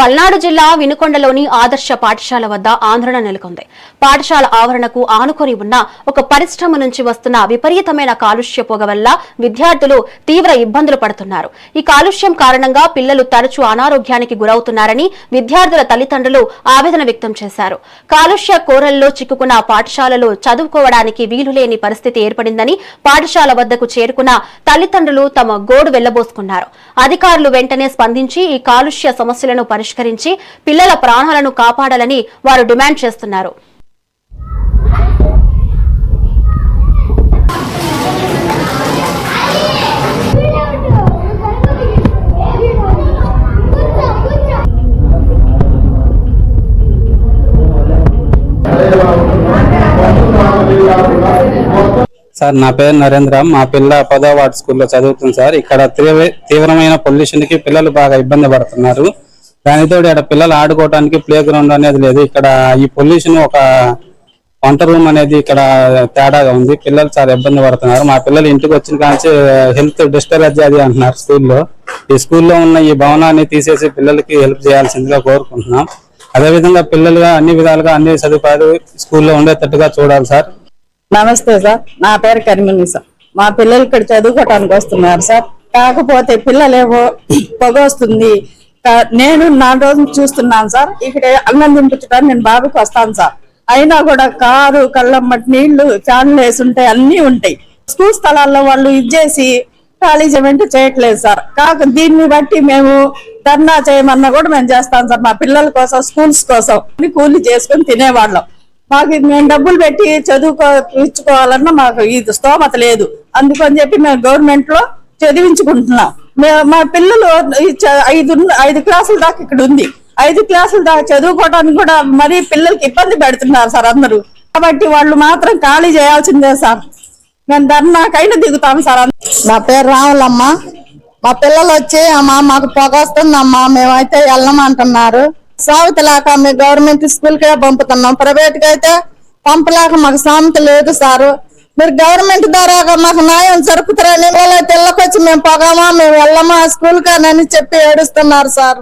పల్నాడు జిల్లా వినుకొండలోని ఆదర్శ పాఠశాల వద్ద ఆందోళన నెలకొంది. పాఠశాల ఆవరణకు ఆనుకొని ఉన్న ఒక పరిశ్రమ నుంచి వస్తున్న విపరీతమైన కాలుష్య పొగ వల్ల విద్యార్థులు తీవ్ర ఇబ్బందులు పడుతున్నారు. ఈ కాలుష్యం కారణంగా పిల్లలు తరచూ అనారోగ్యానికి గురవుతున్నారని విద్యార్థుల తల్లిదండ్రులు ఆవేదన వ్యక్తం చేశారు. కాలుష్య కోరల్లో చిక్కుకున్న పాఠశాలలో చదువుకోవడానికి వీలులేని పరిస్థితి ఏర్పడిందని పాఠశాల వద్దకు చేరుకున్న తల్లిదండ్రులు తమ గోడు వెళ్లబోసుకున్నారు. అధికారులు వెంటనే స్పందించి ఈ కాలుష్య సమస్యలను పరిష్కరించి పిల్లల ప్రాణాలను కాపాడాలని వారు డిమాండ్ చేస్తున్నారు. సార్, నా పేరు నరేంద్ర. మా పిల్ల 10వ వార్డు స్కూల్లో చదువుతుంది సార్. ఇక్కడ తీవ్రమైన పొల్యూషన్ కి పిల్లలు బాగా ఇబ్బంది పడుతున్నారు. దానితో ఇక్కడ పిల్లలు ఆడుకోవడానికి ప్లే గ్రౌండ్ అనేది లేదు. ఇక్కడ ఈ పొల్యూషన్ ఒక వంట రూమ్ అనేది ఇక్కడ తేడాగా ఉంది. పిల్లలు చాలా ఇబ్బంది పడుతున్నారు. మా పిల్లలు ఇంటికి వచ్చిన కాంచి హెల్త్ డిస్టర్బ్ అది అంటున్నారు స్కూల్లో. ఈ స్కూల్లో ఉన్న ఈ భవనాన్ని తీసేసి పిల్లలకి హెల్ప్ చేయాల్సిందిగా కోరుకుంటున్నాం. అదేవిధంగా పిల్లలుగా అన్ని విధాలుగా అన్ని సదుపాయాలు స్కూల్లో ఉండేటట్టుగా చూడాలి సార్. నమస్తే సార్, నా పేరు కరిమిని సార్. మా పిల్లలు ఇక్కడ చదువుకోవడానికి వస్తున్నారు సార్. కాకపోతే పిల్లలేమో పొగ వస్తుంది. నేను 4 రోజులు చూస్తున్నాను సార్. ఇక్కడ అన్నం దింపించడానికి నేను బాబుకి వస్తాను సార్. అయినా కూడా కారు కళ్ళమ్మటి నీళ్లు ఫ్యాన్లు వేసి ఉంటాయి, అన్ని ఉంటాయి. స్కూల్ స్థలాల్లో వాళ్ళు ఇచ్చేసి ఖాళీ చేయమంటే చేయట్లేదు సార్. దీన్ని బట్టి మేము ధర్నా చేయమన్నా కూడా మేము చేస్తాం సార్. మా పిల్లల కోసం, స్కూల్స్ కోసం కూలీ చేసుకుని తినేవాళ్ళం. మాకు మేము డబ్బులు పెట్టి చదువుకోవాలన్నా మాకు ఇది స్తోమత లేదు. అందుకని చెప్పి మేము గవర్నమెంట్ లో చదివించుకుంటున్నాం. మా పిల్లలు 5 క్లాసుల దాకా ఇక్కడ ఉంది. 5 క్లాసుల దాకా చదువుకోవడానికి కూడా మరీ పిల్లలకి ఇబ్బంది పెడుతున్నారు సార్ అందరూ. కాబట్టి వాళ్ళు మాత్రం ఖాళీ చేయాల్సిందే సార్. మేము ధర్నాకైనా దిగుతాం సార్. నా పేరు రావులమ్మ. మా పిల్లలు వచ్చి అమ్మా మాకు పొగ వస్తుందమ్మా, మేమైతే వెళ్ళమంటున్నారు. సాగుత లేక మేము గవర్నమెంట్ స్కూల్ కే పంపుతున్నాం. ప్రైవేట్ గా అయితే పంపలేక మాకు సామెత లేదు సారు. మీరు గవర్నమెంట్ ద్వారా మాకు న్యాయం జరుపుతారని తెల్లకొచ్చి మేము పొగమా, మేము వెళ్ళమా స్కూల్ కానని చెప్పి ఏడుస్తున్నారు సార్.